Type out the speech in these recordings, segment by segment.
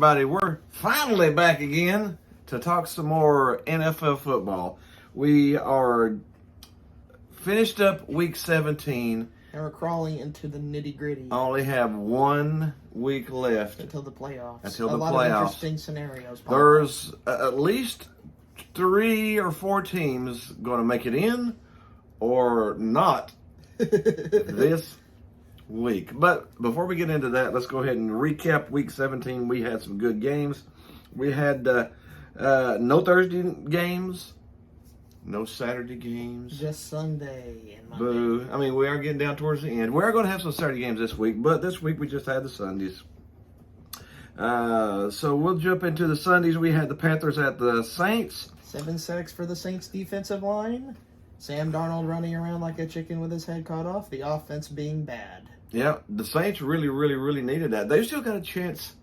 everybody. We're finally back again to talk some more NFL football. We are finished up week 17. And we're crawling into the nitty-gritty. Only have 1 week left. Until the playoffs. A lot playoffs. of interesting scenarios. There's at least 3 or 4 teams going to make it in or not this week. But before we get into that, let's go ahead and recap week 17. We had some good games. We had no Thursday games, no Saturday games. Just Sunday and Monday. Boo. I mean, we are getting down towards the end. We are going to have some Saturday games this week, but this week we just had the Sundays. So we'll jump into the Sundays. We had the Panthers at the Saints. 7 sacks for the Saints defensive line. Sam Darnold running around like a chicken with his head cut off. The offense being bad. Yeah, the Saints really needed that. They still got a chance.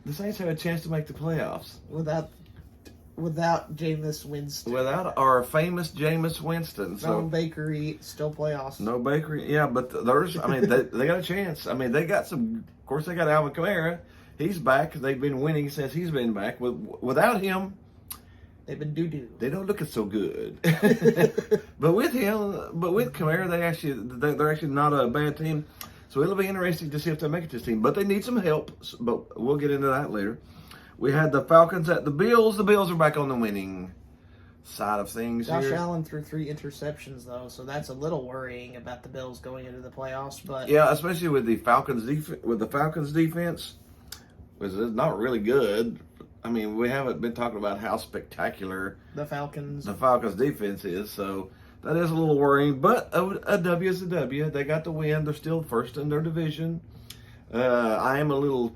The Saints have a chance to make the playoffs. Without Jameis Winston. Without our famous Jameis Winston. No Bakery, still playoffs. No Bakery, yeah, but there's, I mean, they got a chance. I mean, they got some, of course, they got Alvin Kamara. He's back. They've been winning since he's been back. Without him, they've been doo-doo. They don't look so good. But with Kamara, they're actually not a bad team. So it'll be interesting to see if they make it to this team. But they need some help. But we'll get into that later. We had the Falcons at the Bills. The Bills are back on the winning side of things. Josh here. Allen threw 3 interceptions though, so that's a little worrying about the Bills going into the playoffs. But yeah, especially with the Falcons defense, was not really good. I mean, we haven't been talking about how spectacular the Falcons defense is, so that is a little worrying. But a W is a W. They got the win. They're still first in their division. I am a little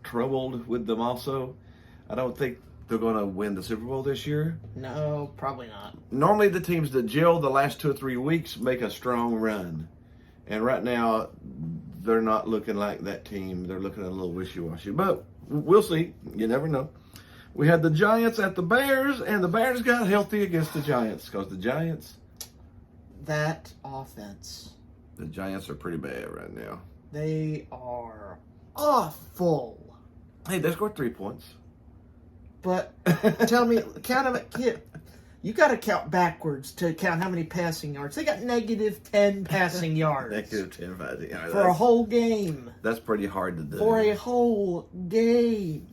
troubled with them also. I don't think they're going to win the Super Bowl this year. No, probably not. Normally the teams that gel the last 2 or 3 weeks make a strong run. And right now, they're not looking like that team. They're looking a little wishy-washy. But we'll see. You never know. We had the Giants at the Bears, and the Bears got healthy against the Giants because the Giants... That offense. The Giants are pretty bad right now. They are awful. Hey, they scored 3 points. But tell me, count them. You got to count backwards to count how many passing yards. They got negative 10 passing yards. Negative 10 passing yards. For a whole game. That's pretty hard to do. For a whole game.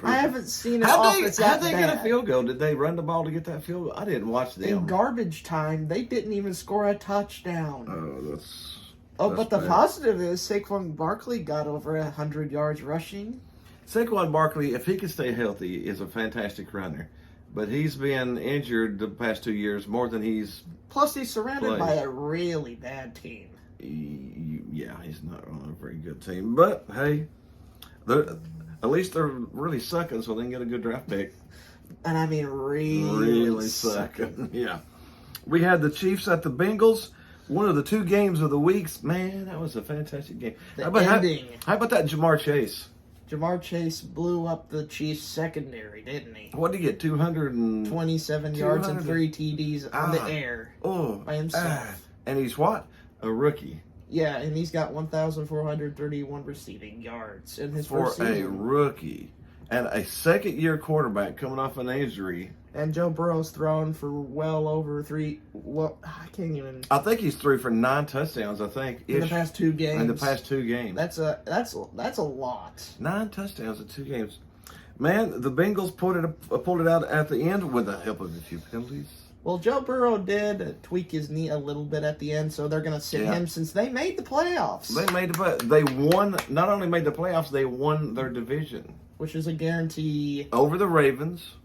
I haven't seen an offense that How'd they bad. get a field goal? Did they run the ball to get that field goal? I didn't watch them. In garbage time, they didn't even score a touchdown. That's But the bad. positive is Saquon Barkley got over 100 yards rushing. Saquon Barkley, if he can stay healthy, is a fantastic runner. But he's been injured the past 2 years more than he's... Plus, he's surrounded played. by a really bad team. Yeah, he's not on a very good team. But, hey, at least they're really sucking so they can get a good draft pick. And I mean really sucking. Yeah. We had the Chiefs at the Bengals. One of the 2 games of the weeks. Man, that was a fantastic game. The ending. How about that Jamar Chase? Jamar Chase blew up the Chiefs secondary, didn't he? What did he get? 27 yards and 3 TDs on the air by himself. And he's what? A rookie. Yeah, and he's got 1,431 receiving yards in his first For season. a rookie. And a second-year quarterback coming off an injury. And Joe Burrow's thrown for well over 3. Well, I can't even. I think he's threw for 9 touchdowns. I think In the past 2 games. In the past 2 games. That's a lot. 9 touchdowns in 2 games. Man, the Bengals pulled it out at the end with the help of a few penalties. Well, Joe Burrow did tweak his knee a little bit at the end, so they're going to sit him since they made the playoffs. They won. Not only made the playoffs, they won their division, which is a guarantee over the Ravens,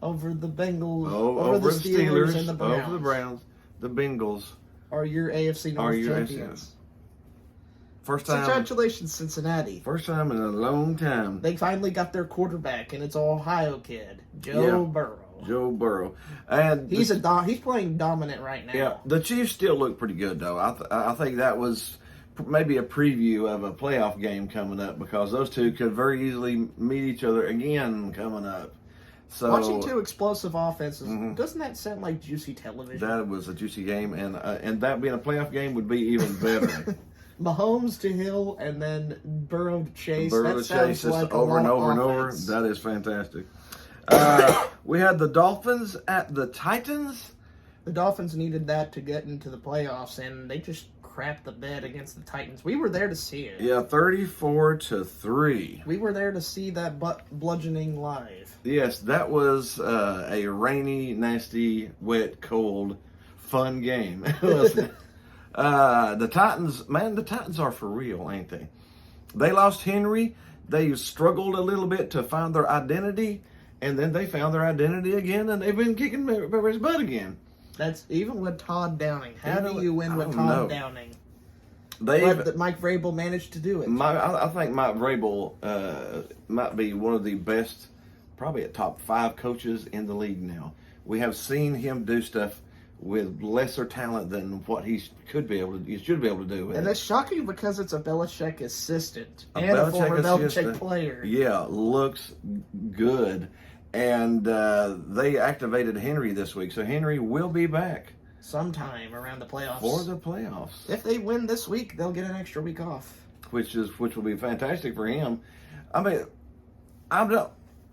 over the Bengals, over the Steelers, and the Browns. over the Browns. The Bengals are your AFC North champions. First time. Congratulations, Cincinnati. First time in a long time. They finally got their quarterback, and it's an Ohio kid, Joe Burrow. Joe Burrow, and he's playing dominant right now. Yeah, the Chiefs still look pretty good though. I think that was maybe a preview of a playoff game coming up because those two could very easily meet each other again coming up. So watching 2 explosive offenses, doesn't that sound like juicy television? That was a juicy game, and that being a playoff game would be even better. Mahomes to Hill and then Burrow to Chase. Burrow that to Chase, sounds like over and over and over. offense. That is fantastic. We had the Dolphins at the Titans. The Dolphins needed that to get into the playoffs, and they just crapped the bed against the Titans. We were there to see it. Yeah, 34-3. We were there to see that bludgeoning live. Yes, that was a rainy, nasty, wet, cold, fun game, wasn't it? The Titans, man, the Titans are for real, ain't they? They lost Henry. They struggled a little bit to find their identity, and then they found their identity again, and they've been kicking everybody's butt again. That's even with Todd Downing. How do you win with Todd Downing? But Mike Vrabel managed to do it. I think Mike Vrabel might be one of the best, probably a top 5 coaches in the league now. We have seen him do stuff with lesser talent than what he should be able to do. And that's shocking because it's a Belichick assistant and a former Belichick player. Yeah, looks good. And they activated Henry this week, so Henry will be back sometime around the playoffs. For the playoffs. If they win this week, they'll get an extra week off, which will be fantastic for him. I mean,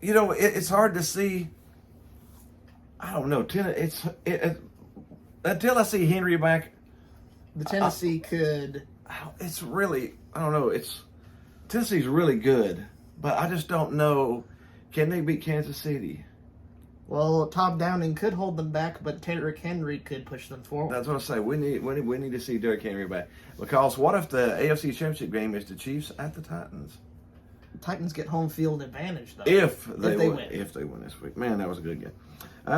it's hard to see. I don't know. Until I see Henry back, the Tennessee could. It's really, I don't know. Tennessee's really good, but I just don't know. Can they beat Kansas City? Well, Todd Downing could hold them back, but Derrick Henry could push them forward. That's what I say. We need to see Derrick Henry back. Because what if the AFC Championship game is the Chiefs at the Titans? The Titans get home field advantage, though. If they win this week. Man, that was a good game.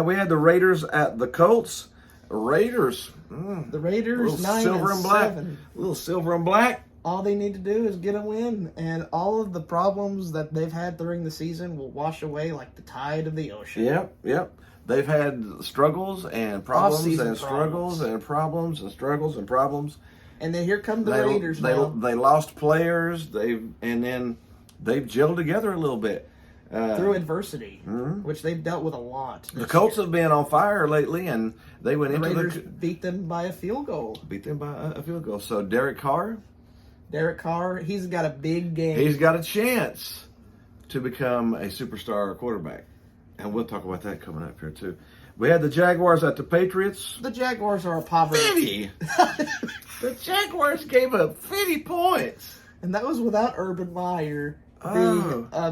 We had the Raiders at the Colts. The Raiders, 9-7. Little silver and black. All they need to do is get a win, and all of the problems that they've had during the season will wash away like the tide of the ocean. Yep. They've had struggles and problems and struggles and problems and struggles and problems. And then here come the Raiders now. They lost players. They've gelled together a little bit. Through adversity, which they've dealt with a lot. The Colts have been on fire lately, and they went into Raiders beat them by a field goal. So Derek Carr, he's got a big game. He's got a chance to become a superstar quarterback. And we'll talk about that coming up here, too. We had the Jaguars at the Patriots. The Jaguars are a poverty. 50! The Jaguars gave up 50 points. And that was without Urban Meyer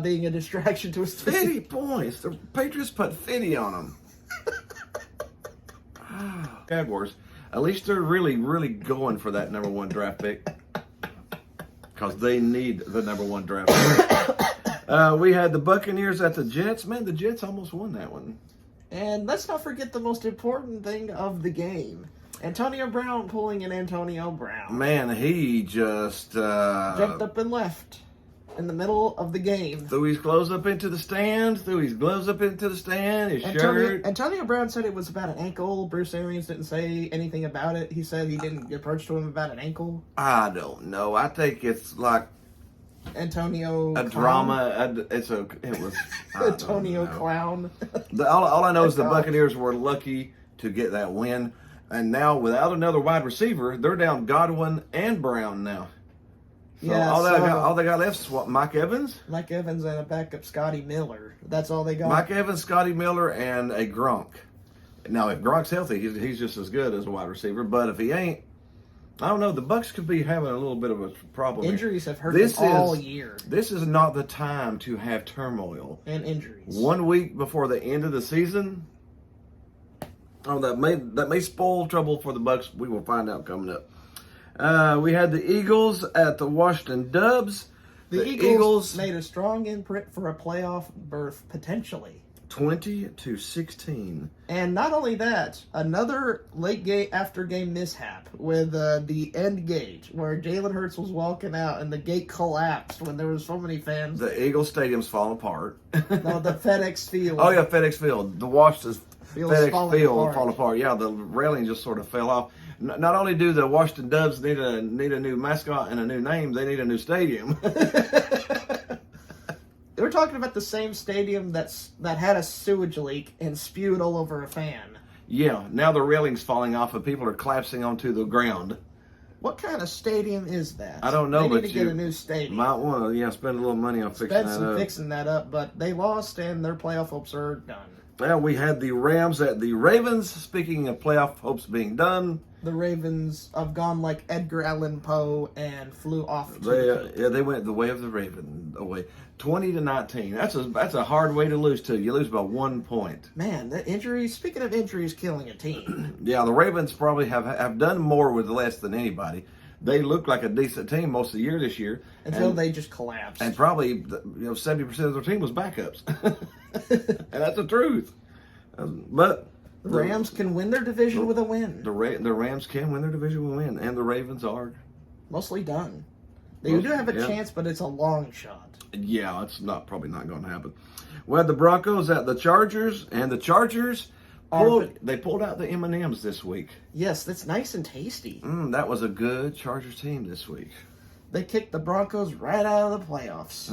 being a distraction to his team. 50 points. The Patriots put 50 on them. Jaguars. At least they're really, really going for that number 1 draft pick. Because they need the number 1 draft pick. We had the Buccaneers at the Jets. Man, the Jets almost won that one. And let's not forget the most important thing of the game. Antonio Brown pulling an Antonio Brown. Man, he just jumped up and left in the middle of the game. Threw his clothes up into the stand. His shirt. Antonio Brown said it was about an ankle. Bruce Arians didn't say anything about it. He said he didn't approach to him about an ankle. I don't know. I think it's like Antonio a Clown. Drama. It was Antonio Clown. All I know is the Buccaneers were lucky to get that win, and now without another wide receiver, they're down Godwin and Brown now. So all they got left is what, Mike Evans? Mike Evans and a backup Scotty Miller. That's all they got. Mike Evans, Scotty Miller, and a Gronk. Now, if Gronk's healthy, he's just as good as a wide receiver. But if he ain't, I don't know. The Bucs could be having a little bit of a problem. Injuries have hurt them all year. This is not the time to have turmoil. And injuries. 1 week before the end of the season. Oh, that may spoil trouble for the Bucs. We will find out coming up. We had the Eagles at the Washington Dubs. The Eagles made a strong imprint for a playoff berth, potentially. 20-16. And not only that, another late after game mishap with the end gate, where Jalen Hurts was walking out and the gate collapsed when there was so many fans. The Eagles Stadium's falling apart. No, the FedEx Field. Oh yeah, FedEx Field. The Washington FedEx Field fall apart. Yeah, the railing just sort of fell off. Not only do the Washington Dubs need a new mascot and a new name, they need a new stadium. We're talking about the same stadium that had a sewage leak and spewed all over a fan. Yeah, now the railing's falling off and people are collapsing onto the ground. What kind of stadium is that? I don't know, They need but to get a new stadium. might want to, spend a little money on fixing that up. But they lost and their playoff hopes are done. Well, we had the Rams at the Ravens. Speaking of playoff hopes being done, The Ravens have gone like Edgar Allan Poe and flew off. they went the way of the Raven away, 20-19. That's a hard way to lose too. You lose by 1 point. Man, the injuries. Speaking of injuries, killing a team. Yeah, the Ravens probably have done more with less than anybody. They looked like a decent team most of the year this year Until they just collapsed. and probably 70% of their team was backups, and that's the truth. But the Rams can win their division with a win. the Rams can win their division with a win, and the Ravens are Mostly done. They do have a chance, but it's a long shot. Yeah, it's probably not going to happen. We had the Broncos at the Chargers, and the Chargers pulled out the M&Ms this week. Yes, that's nice and tasty. That was a good Chargers team this week. They kicked the Broncos right out of the playoffs.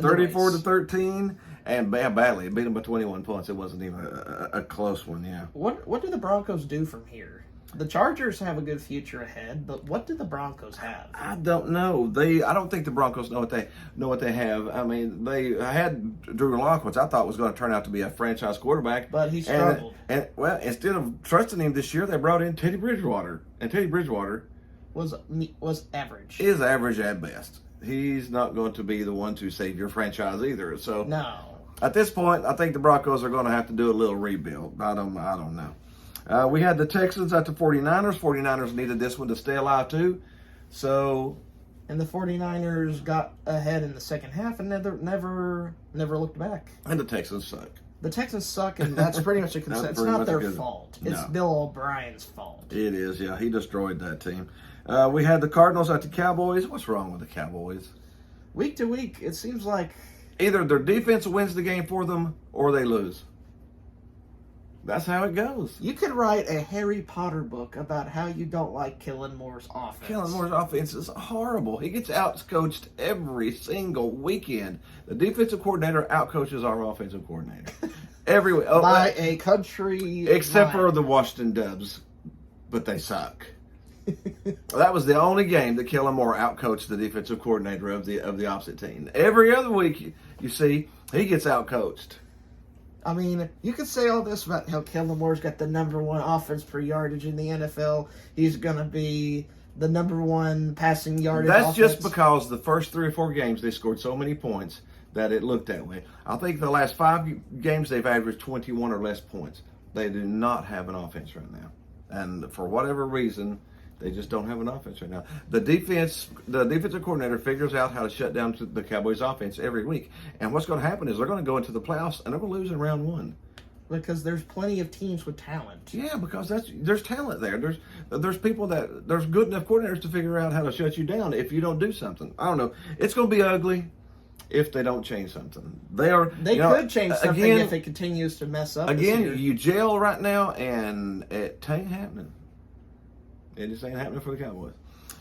34-13, and badly. It beat them by 21 points. It wasn't even a close one, yeah. What do the Broncos do from here? The Chargers have a good future ahead, but what do the Broncos have? I don't know. I don't think the Broncos know what they have. I mean, they had Drew Lock, which I thought was going to turn out to be a franchise quarterback, But he struggled. And instead of trusting him this year, they brought in Teddy Bridgewater, and Teddy Bridgewater Was average. is average at best. He's not going to be the one to save your franchise either. So No. at this point, I think the Broncos are going to have to do a little rebuild. I don't know. We had the Texans at the 49ers. 49ers needed this one to stay alive too. So, And the 49ers got ahead in the second half and never looked back. and the Texans suck. The Texans suck, and that's pretty much a consensus. It's pretty not much their a good- fault. It's No. Bill O'Brien's fault. It is, yeah. He destroyed that team. We had the Cardinals at the Cowboys. What's wrong with the Cowboys? Week to week, it seems like Either their defense wins the game for them or they lose. That's how it goes. you could write a Harry Potter book about how you don't like Kellen Moore's offense. Kellen Moore's offense is horrible. He gets outcoached every single weekend. The defensive coordinator outcoaches our offensive coordinator. By a country except mile. for the Washington Dubs, but they suck. That was the only game that Kellen Moore outcoached the defensive coordinator of the opposite team. Every other week, you see, he gets outcoached. I mean, you could say all this about how Kellen Moore's got the number one offense per yardage in the NFL. He's going to be the number one passing yardage That's offense. just because the first 3 or 4 games they scored so many points that it looked that way. I think the last 5 games they've averaged 21 or less points. They do not have an offense right now. And for whatever reason, they just don't have an offense right now. The defensive coordinator figures out how to shut down the Cowboys' offense every week. And what's going to happen is they're going to go into the playoffs and they're going to lose in round 1. Because there's plenty of teams with talent. Yeah, because there's talent there. There's people there's good enough coordinators to figure out how to shut you down if you don't do something. I don't know. It's going to be ugly if they don't change something. They could change something if it continues to mess up. Again, you jail right now, and it ain't happening. It just ain't happening for the Cowboys.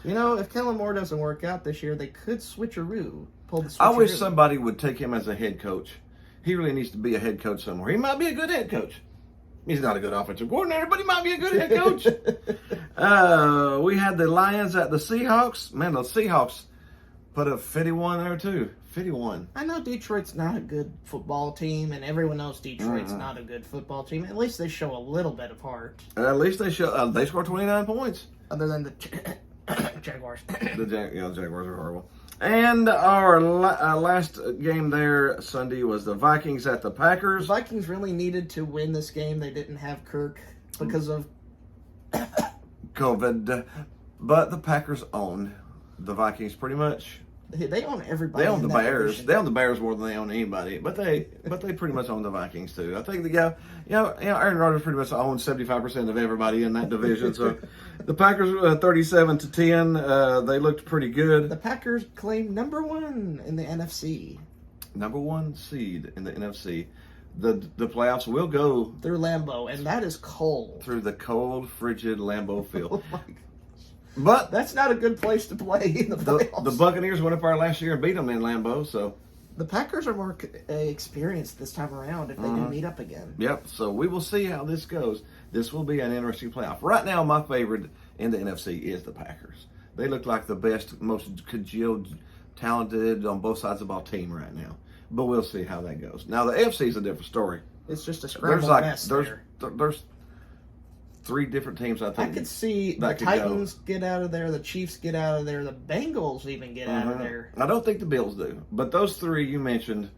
You know, if Kellen Moore doesn't work out this year, they could pull the switcheroo. I wish somebody would take him as a head coach. He really needs to be a head coach somewhere. He might be a good head coach. He's not a good offensive coordinator, but he might be a good head coach. We had the Lions at the Seahawks. Man, the Seahawks put up 51 there too. 51. I know Detroit's not a good football team, and everyone knows Detroit's not a good football team. At least they show a little bit of heart. At least they scored 29 points. Other than the Jaguars. The Jaguars are horrible. And our last game there Sunday was the Vikings at the Packers. The Vikings really needed to win this game. They didn't have Kirk because of COVID. But the Packers own the Vikings pretty much. They own everybody. They own in the that Bears. division. They own the Bears more than they own anybody. But they pretty much own the Vikings too. I think Aaron Rodgers pretty much owns 75% of everybody in that division. So the Packers 37-10. They looked pretty good. The Packers claim number 1 in the NFC. Number 1 seed in the NFC. The playoffs will go Through Lambeau, and that is cold. through the cold, frigid Lambeau Field. Oh my gosh. But That's not a good place to play in the playoffs. the Buccaneers went up there last year and beat them in Lambeau. So The Packers are more experienced this time around if they do meet up again. yep. So we will see how this goes. This will be an interesting playoff. Right now, my favorite in the NFC is the Packers. They look like the best, most congealed, talented on both sides of the ball team right now. But we'll see how that goes. Now the AFC is a different story. It's just a scramble mess there's 3 different teams I think. I could see the Titans get out of there, the Chiefs get out of there, the Bengals even get out of there. I don't think the Bills do, but those 3 you mentioned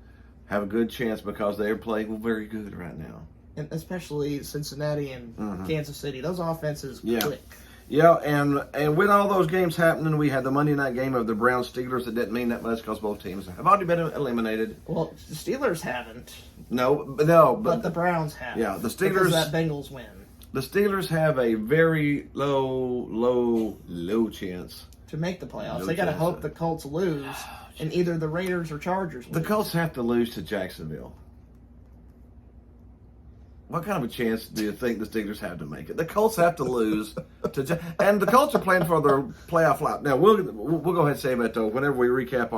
have a good chance because they're playing very good right now. And especially Cincinnati and Kansas City. Those offenses click. Yeah, and with all those games happening, we had the Monday night game of the Browns-Steelers. It didn't mean that much because both teams have already been eliminated. Well, the Steelers haven't. But the Browns have. Yeah, the Steelers. Because that Bengals win. The Steelers have a very low chance to make the playoffs. They got to hope the Colts lose, and either the Raiders or Chargers lose. The Colts have to lose to Jacksonville. What kind of a chance do you think the Steelers have to make it? The Colts have to lose and the Colts are playing for their playoff life. Now we'll go ahead and say that though. Whenever we recap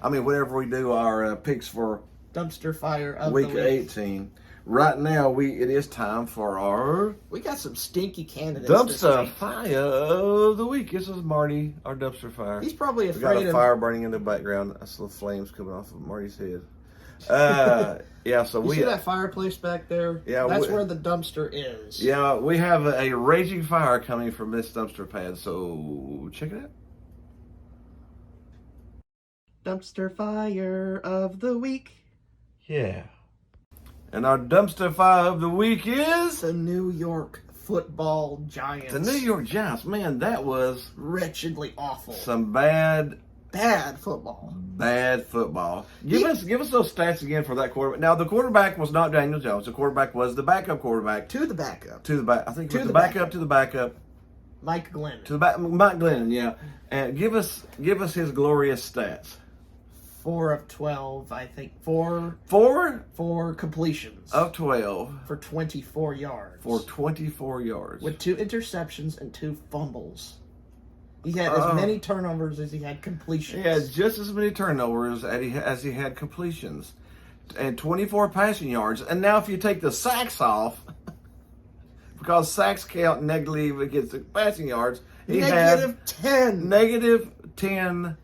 whenever we do our picks for dumpster fire of week the week. 18. Right now, it is time for our. We got some stinky candidates. Dumpster fire of the week. This is Marty, our dumpster fire. He's probably afraid of. We got a fire burning in the background. I saw flames coming off of Marty's head. Yeah, so you see that fireplace back there? Yeah, that's where the dumpster is. Yeah, we have a raging fire coming from this dumpster pad. So check it out. Dumpster fire of the week. Yeah. And our dumpster fire of the week is the New York Football Giants. The New York Giants, man, that was wretchedly awful. Some bad football. Bad football. Give us those stats again for that quarterback. Now the quarterback was not Daniel Jones. The quarterback was the backup quarterback. To the backup. I think it was the backup to the backup. Mike Glennon. Mike Glennon, yeah. And give us his glorious stats. 4 of 12, I think. 4 completions. Of 12. For 24 yards. For 24 yards. With 2 interceptions and 2 fumbles. He had as many turnovers as he had completions. He had just as many turnovers as he had completions. And 24 passing yards. And now if you take the sacks off, because sacks count negatively against the passing yards, he had 10. Negative 10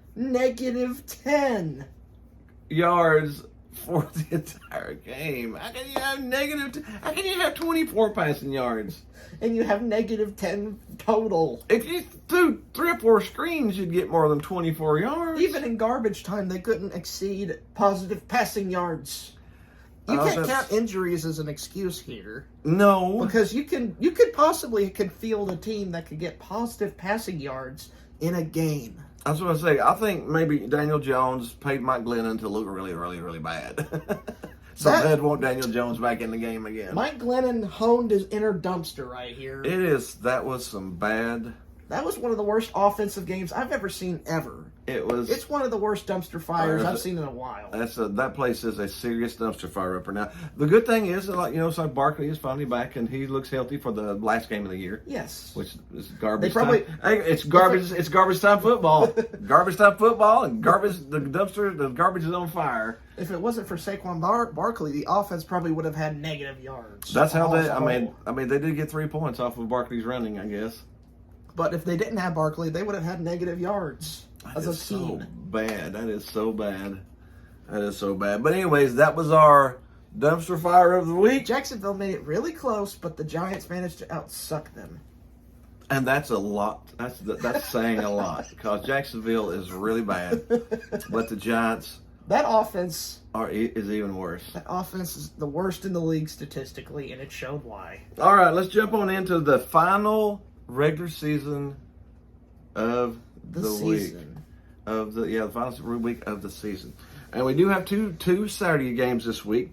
yards for the entire game. How can you have 24 passing yards? And you have negative 10 total. If you threw 3 or 4 screens, you'd get more than 24 yards. Even in garbage time, they couldn't exceed positive passing yards. You can't count injuries as an excuse here. No. Because you could possibly field a team that could get positive passing yards in a game. I was going to say, I think maybe Daniel Jones paid Mike Glennon to look really, really, really bad. So they'd want Daniel Jones back in the game again. Mike Glennon honed his inner dumpster right here. That was some bad. That was one of the worst offensive games I've ever seen ever. It's one of the worst dumpster fires I've seen in a while. That place is a serious dumpster fire upper. Now, the good thing is, it's like Barkley is finally back and he looks healthy for the last game of the year. Yes. Which is garbage time. Hey, it's garbage time football. Garbage time football and the garbage is on fire. If it wasn't for Saquon Barkley, the offense probably would have had negative yards. That's how they they did get 3 points off of Barkley's running, I guess. But if they didn't have Barkley, they would have had negative yards as a team. So bad. That is so bad. That is so bad. But anyways, that was our dumpster fire of the week. Jacksonville made it really close, but the Giants managed to outsuck them. And that's a lot. That's saying a lot because Jacksonville is really bad, but the Giants. That offense is even worse. That offense is the worst in the league statistically, and it showed why. All right, let's jump on into the final regular season of the week. The final week of the season. And we do have two Saturday games this week.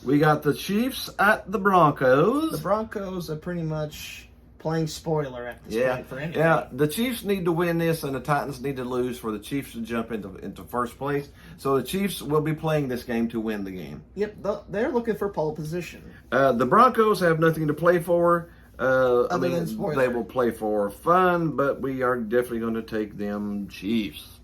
We got the Chiefs at the Broncos. The Broncos are pretty much playing spoiler at this point for anything. Yeah, the Chiefs need to win this, and the Titans need to lose for the Chiefs to jump into first place. So the Chiefs will be playing this game to win the game. Yep, they're looking for pole position. The Broncos have nothing to play for. Other than spoiler. They will play for fun, but we are definitely going to take them Chiefs.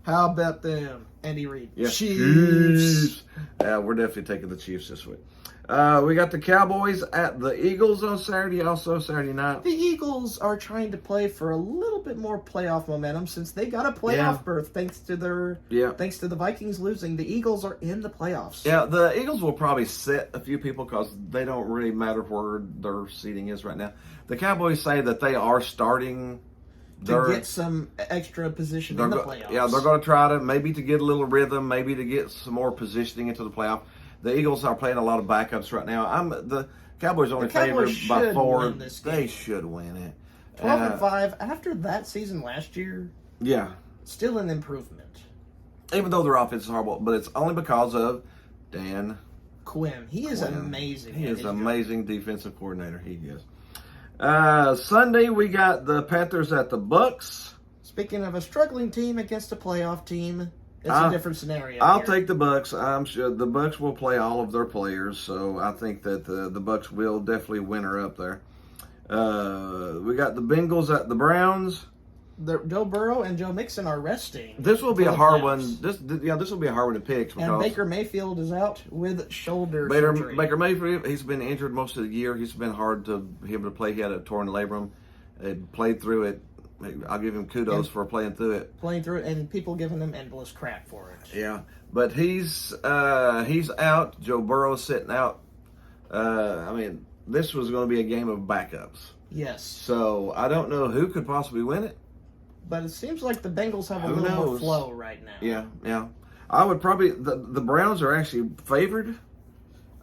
How about them, Andy Reid? Yeah. Chiefs. We're definitely taking the Chiefs this week. We got the Cowboys at the Eagles on Saturday, also Saturday night. The Eagles are trying to play for a little bit more playoff momentum since they got a playoff berth thanks to the Vikings losing. The Eagles are in the playoffs. Yeah, the Eagles will probably sit a few people because they don't really matter where their seating is right now. The Cowboys say that they are starting to get some extra position in the playoffs. Yeah, they're going to try to maybe to get a little rhythm, maybe to get some more positioning into the playoff. The Eagles are playing a lot of backups right now. The Cowboys only favored by 4. They should win it. 12-5 after that season last year. Yeah, still an improvement. Even though their offense is horrible, but it's only because of Dan Quinn. He is amazing. He is an amazing defensive coordinator. He is. Sunday we got the Panthers at the Bucks. Speaking of a struggling team against a playoff team. It's a different scenario. I'll take the Bucks. I'm sure the Bucks will play all of their players, so I think that the Bucks will definitely win her up there. We got the Bengals at the Browns. Joe Burrow and Joe Mixon are resting. This will be a hard one. This will be a hard one to pick because and Baker Mayfield is out with shoulder surgery. Baker Mayfield, he's been injured most of the year. He's been hard to him to play. He had a torn labrum. He played through it. I'll give him kudos for playing through it. And people giving him endless crap for it. Yeah, but he's out. Joe Burrow's sitting out. This was going to be a game of backups. Yes. So I don't know who could possibly win it. But it seems like the Bengals have a little more flow right now. Yeah. I would probably the Browns are actually favored.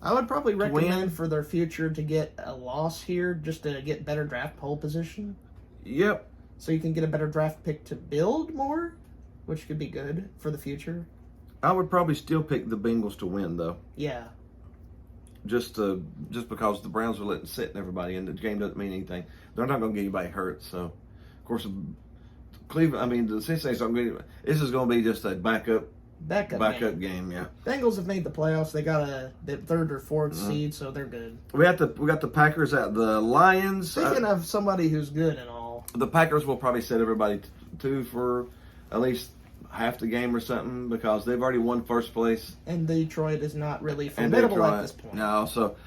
I would probably recommend for their future to get a loss here just to get better draft pole position. Yep. So you can get a better draft pick to build more, which could be good for the future. I would probably still pick the Bengals to win, though. Yeah. Just because the Browns are letting sit and everybody, and the game doesn't mean anything. They're not going to get anybody hurt. So, of course, Cleveland. The Cincinnati's not going to. This is going to be just a backup game. Yeah. Bengals have made the playoffs. They got the 3rd or 4th seed, so they're good. We got the Packers at the Lions. Speaking of somebody who's good and all. The Packers will probably set everybody to for at least half the game or something because they've already won first place. And Detroit is not really formidable at this point. No, so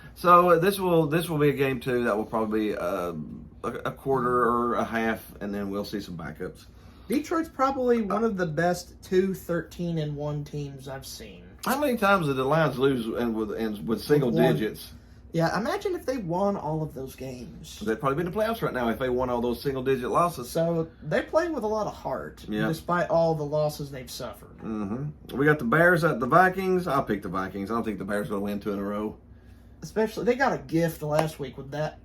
this will be a game too that will probably be a quarter or a half, and then we'll see some backups. Detroit's probably one of the best 13-1 teams I've seen. How many times did the Lions lose with single digits? Yeah, imagine if they won all of those games. They'd probably be in the playoffs right now if they won all those single-digit losses. So they're playing with a lot of heart, despite all the losses they've suffered. Mm-hmm. We got the Bears at the Vikings. I'll pick the Vikings. I don't think the Bears are going to win 2 in a row. Especially, they got a gift last week with that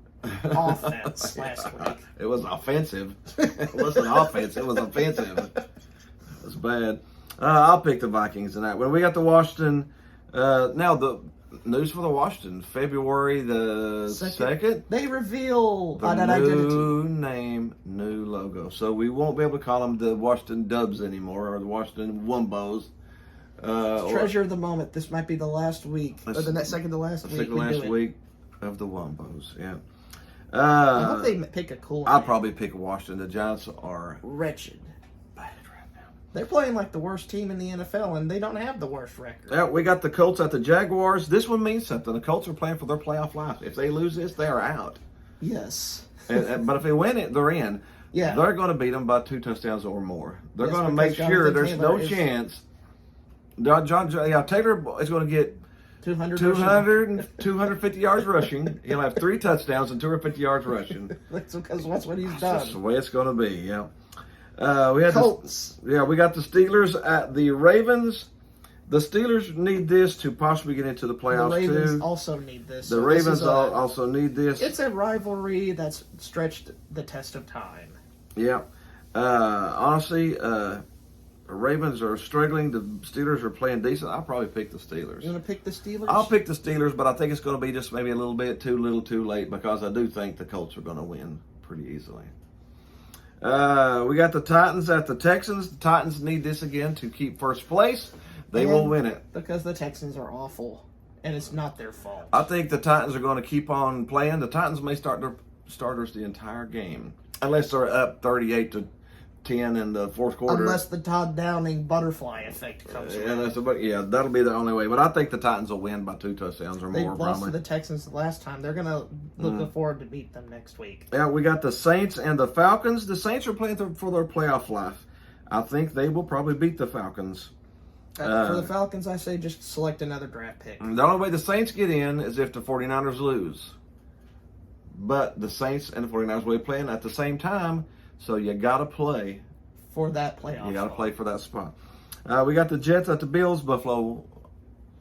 offense last week. It was offensive. It wasn't offense. It was offensive. It was bad. I'll pick the Vikings tonight. When we got the Washington, now the news for the Washington, February the 2nd. They reveal the new name, new logo. So we won't be able to call them the Washington Dubs anymore or the Washington Wombos. Treasure the moment. This might be the last week, or the second to last week. Second to last week of the Wombos, yeah. I hope they pick a cool name. I'll probably pick Washington. The Giants are wretched. Bad right now. They're playing like the worst team in the NFL, and they don't have the worst record. Yeah, we got the Colts at the Jaguars. This one means something. The Colts are playing for their playoff life. If they lose this, they are out. Yes. But if they win it, they're in. Yeah. They're going to beat them by 2 touchdowns or more. They're going to make sure there's no chance. Taylor is going to get 250 yards rushing. He'll have 3 touchdowns and 250 yards rushing. That's because that's what he's done. That's the way it's going to be, yeah. We had Colts. We got the Steelers at the Ravens. The Steelers need this to possibly get into the playoffs, too. The Ravens too. also need this. The Ravens also need this. It's a rivalry that's stretched the test of time. Yeah. Honestly, the Ravens are struggling. The Steelers are playing decent. I'll probably pick the Steelers. You want to pick the Steelers? I'll pick the Steelers, but I think it's going to be just maybe a little bit too late because I do think the Colts are going to win pretty easily. We got the Titans at the Texans. The Titans need this again to keep first place. They will win it. Because the Texans are awful, and it's not their fault. I think the Titans are going to keep on playing. The Titans may start their starters the entire game, unless they're up 38-10 10 in the fourth quarter. Unless the Todd Downing butterfly effect comes around. That'll be the only way. But I think the Titans will win by 2 touchdowns or They more. lost Probably. to the Texans the last time. They're going to look forward to beat them next week. Yeah, we got the Saints and the Falcons. The Saints are playing for their playoff life. I think they will probably beat the Falcons. For the Falcons, I say just select another draft pick. The only way the Saints get in is if the 49ers lose. But the Saints and the 49ers will be playing at the same time, so you got to play. For that playoff. You got to play for that spot. We got the Jets at the Bills. Buffalo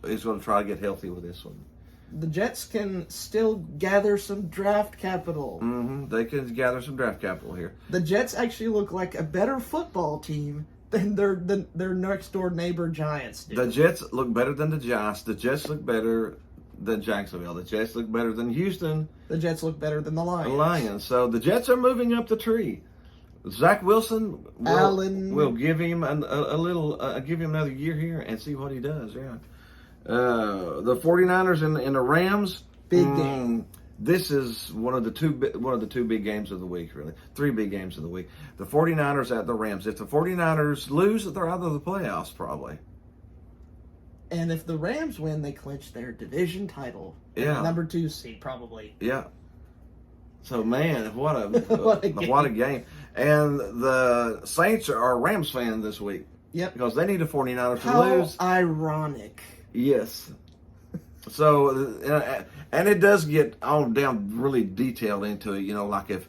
is going to try to get healthy with this one. The Jets can still gather some draft capital. They can gather some draft capital here. The Jets actually look like a better football team than their next door neighbor Giants do. The Jets look better than the Giants. The Jets look better than Jacksonville. The Jets look better than Houston. The Jets look better than the Lions. So the Jets are moving up the tree. Zach Wilson will give him give him another year here and see what he does. Yeah. The 49ers and the Rams. Big game. This is one of the two big games of the week, really. 3 big games of the week. The 49ers at the Rams. If the 49ers lose, they're out of the playoffs probably. And if the Rams win, they clinch their division title. Yeah. Number 2 seed, probably. Yeah. So, man, what a What a game. And the Saints are Rams fans this week. Yep. Because they need the 49ers to How lose. ironic. Yes. So, and it does get on down really detailed into it. Like if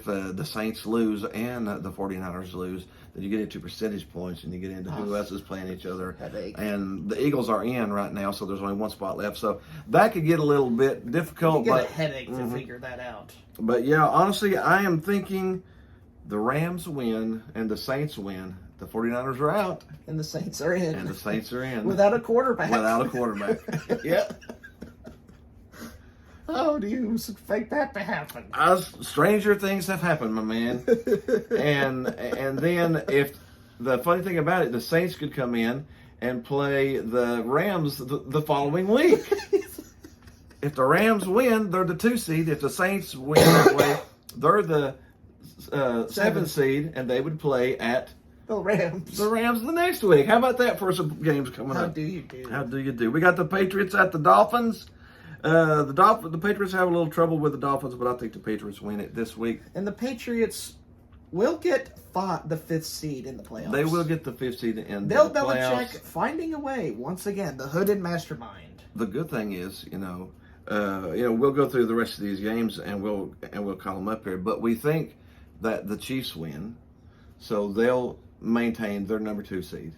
the Saints lose and the 49ers lose, then you get into percentage points and you get into who else is playing each other. Headache. And the Eagles are in right now, so there's only 1 spot left. So that could get a little bit difficult. You get a headache to figure that out. But yeah, honestly, I am thinking the Rams win and the Saints win. The 49ers are out. And the Saints are in. And the Saints are in. Without a quarterback. Yeah. How do you expect that to happen? Stranger things have happened, my man. and then if the funny thing about it, the Saints could come in and play the Rams the following week. If the Rams win, they're the 2 seed. If the Saints win that way, they're the 7 seed, and they would play at the Rams the next week. How about that for some games coming up? How do you do? We got the Patriots at the Dolphins. The Patriots have a little trouble with the Dolphins, but I think the Patriots win it this week. And the Patriots will get the 5th seed in the playoffs. They will get the 5th seed in the Bill playoffs. Belichick finding a way once again. The hooded mastermind. The good thing is, we'll go through the rest of these games and we'll call them up here. But we think that the Chiefs win, so they'll maintain their number 2 seed.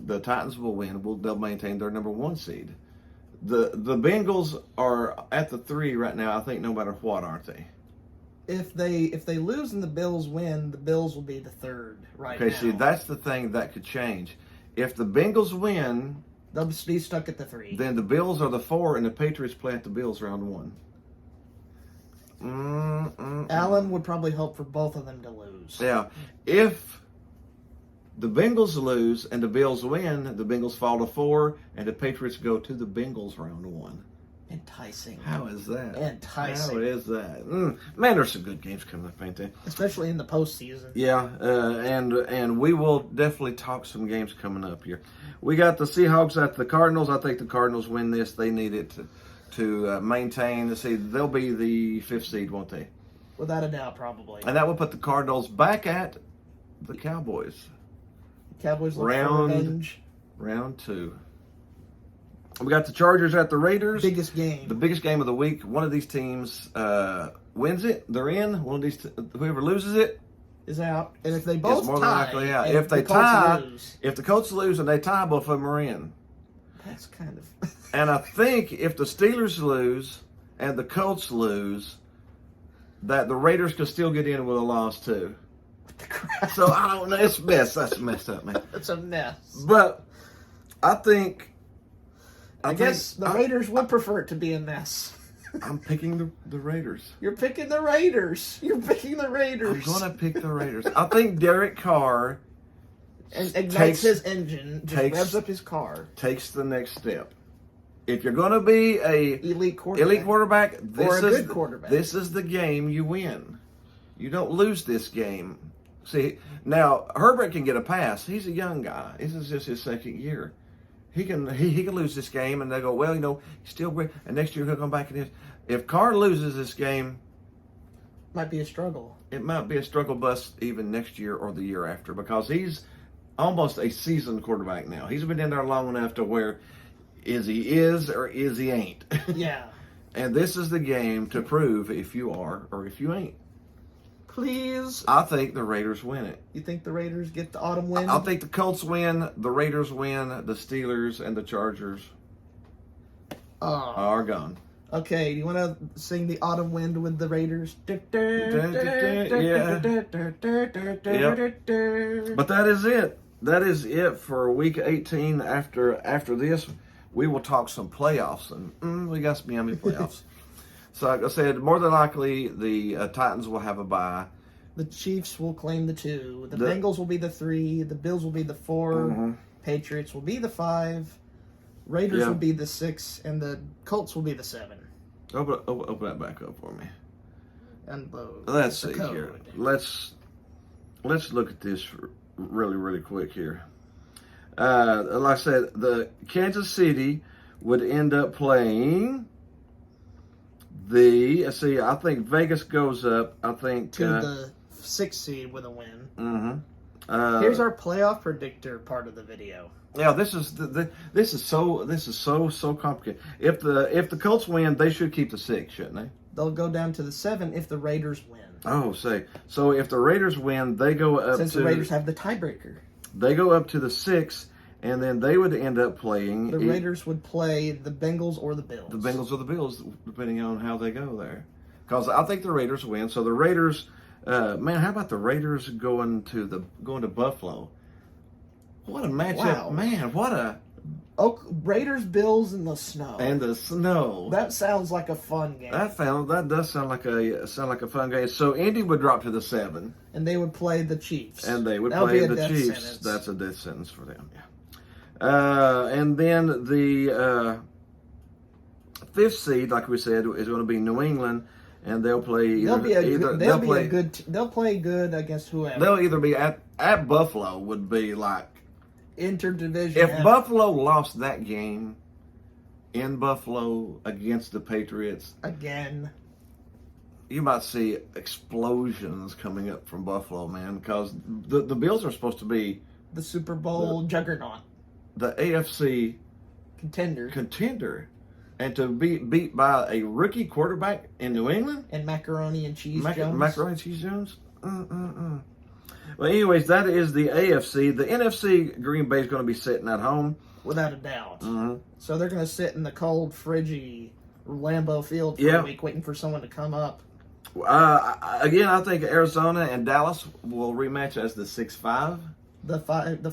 The Titans will win. They'll maintain their number 1 seed. The Bengals are at the 3 right now, I think, no matter what, aren't they? If they lose and the Bills win, the Bills will be the 3rd right now. Okay, see, that's the thing that could change. If the Bengals win, they'll be stuck at the 3. Then the Bills are the 4, and the Patriots play at the Bills round 1. Allen would probably hope for both of them to lose. Yeah. If the Bengals lose and the Bills win, the Bengals fall to 4, and the Patriots go to the Bengals round 1. Enticing. How is that? Enticing. How is that? Man, there's some good games coming up, ain't there? Especially in the postseason. Yeah, and we will definitely talk some games coming up here. We got the Seahawks at the Cardinals. I think the Cardinals win this. They need it to maintain the seed. They'll be the 5th seed, won't they? Without a doubt, probably. And that will put the Cardinals back at the Cowboys. Cowboys look for revenge. Round 2. We got the Chargers at the Raiders. Biggest game. The biggest game of the week. One of these teams wins it. They're in. One of these, whoever loses it is out. And if they both more tie, than likely out. If they tie, if the Colts lose and they tie, both of them are in. That's kind of. And I think if the Steelers lose and the Colts lose, that the Raiders could still get in with a loss too. So I don't know. It's mess. That's messed up, man. It's a mess. But I think. I guess the Raiders would prefer it to be a mess. I'm picking the Raiders. You're picking the Raiders. You're picking the Raiders. I'm going to pick the Raiders. I think Derek Carr ignites his engine, revs up his car. Takes the next step. If you're going to be a elite quarterback, good quarterback, this is the game you win. You don't lose this game. See, now Herbert can get a pass. He's a young guy. This is just his second year. He can lose this game, and they go, well, he's still great. And next year he'll come back and his. If Carr loses this game, might be a struggle. It might be a struggle bus even next year or the year after, because he's almost a seasoned quarterback now. He's been in there long enough to where is he or is he ain't. Yeah. And this is the game to prove if you are or if you ain't. Please. I think the Raiders win it. You think the Raiders get the autumn win? I think the Colts win, the Raiders win, the Steelers and the Chargers are gone. Okay, do you want to sing the autumn wind with the Raiders? Yeah. But that is it. That is it for Week 18. After this, we will talk some playoffs, and we got some yummy playoffs. So, like I said, more than likely, the Titans will have a bye. The Chiefs will claim the 2. The Bengals will be the 3. The Bills will be the 4. Mm-hmm. Patriots will be the 5. Raiders will be the 6. And the Colts will be the 7. Open that back up for me. And let's see here. Let's look at this really, really quick here. Like I said, the Kansas City would end up playing I think Vegas goes up. I think to the 6th seed with a win. Mm-hmm. Here's our playoff predictor part of the video. Yeah, this is so complicated. If the Colts win, they should keep the 6, shouldn't they? They'll go down to the 7 if the Raiders win. Oh, so if the Raiders win, they go up since the Raiders have the tiebreaker. They go up to the 6, and then they would end up playing. The Raiders would play the Bengals or the Bills. The Bengals or the Bills, depending on how they go there. Because I think the Raiders win. So the Raiders, man, how about the Raiders going to Buffalo? What a matchup, wow. Man! What a Raiders Bills in the snow. And the snow. That sounds like a fun game. That does sound like a fun game. So Indy would drop to the 7, and they would play the Chiefs. And they would play the Chiefs. Sentence. That's a death sentence for them. Yeah. And then the 5th seed, like we said, is going to be New England, and they'll play. They'll play good against whoever. They'll either be at Buffalo would be like interdivision. If Buffalo lost that game in Buffalo against the Patriots again, you might see explosions coming up from Buffalo, man, because the Bills are supposed to be the Super Bowl juggernaut, the AFC contender, and to be beat by a rookie quarterback in New England and macaroni and cheese Jones. Well, anyways, that is the AFC. The NFC, Green Bay is going to be sitting at home. Without a doubt. Mm-hmm. So they're going to sit in the cold, friggy Lambeau Field for a week waiting for someone to come up. Again, I think Arizona and Dallas will rematch as the 6-5. The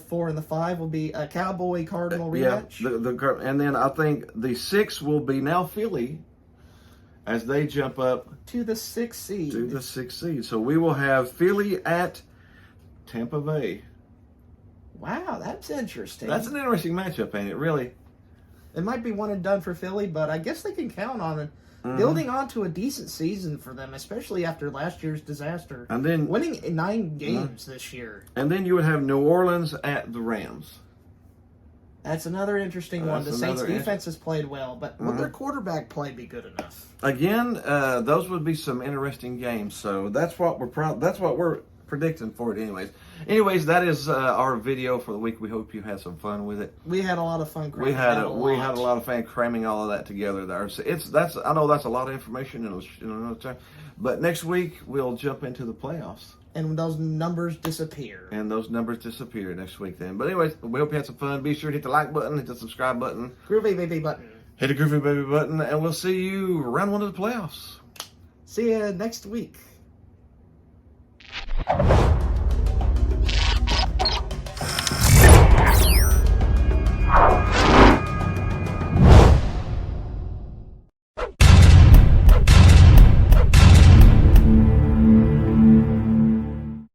4 and the 5 will be a Cowboy Cardinal rematch. Yeah, and then I think the 6 will be now Philly as they jump up to the 6th seed. So we will have Philly at Tampa Bay. Wow, that's interesting. That's an interesting matchup, ain't it? Really. It might be one and done for Philly, but I guess they can count on it. Building on to a decent season for them, especially after last year's disaster. And then winning 9 games this year. And then you would have New Orleans at the Rams. That's another interesting one. The Saints' defense has played well, but will their quarterback play be good enough? Again, those would be some interesting games. So that's what we're predicting for it anyways. That is our video for the week. We hope you had some fun with it. We had a lot of fun cramming. We had a lot of fun cramming all of that together there. So I know that's a lot of information in another time. But next week we'll jump into the playoffs. And those numbers disappear. Next week then. But anyways, we hope you had some fun. Be sure to hit the like button, hit the subscribe button. Groovy baby button. Hit the groovy baby button, and we'll see you round 1 of the playoffs. See you next week.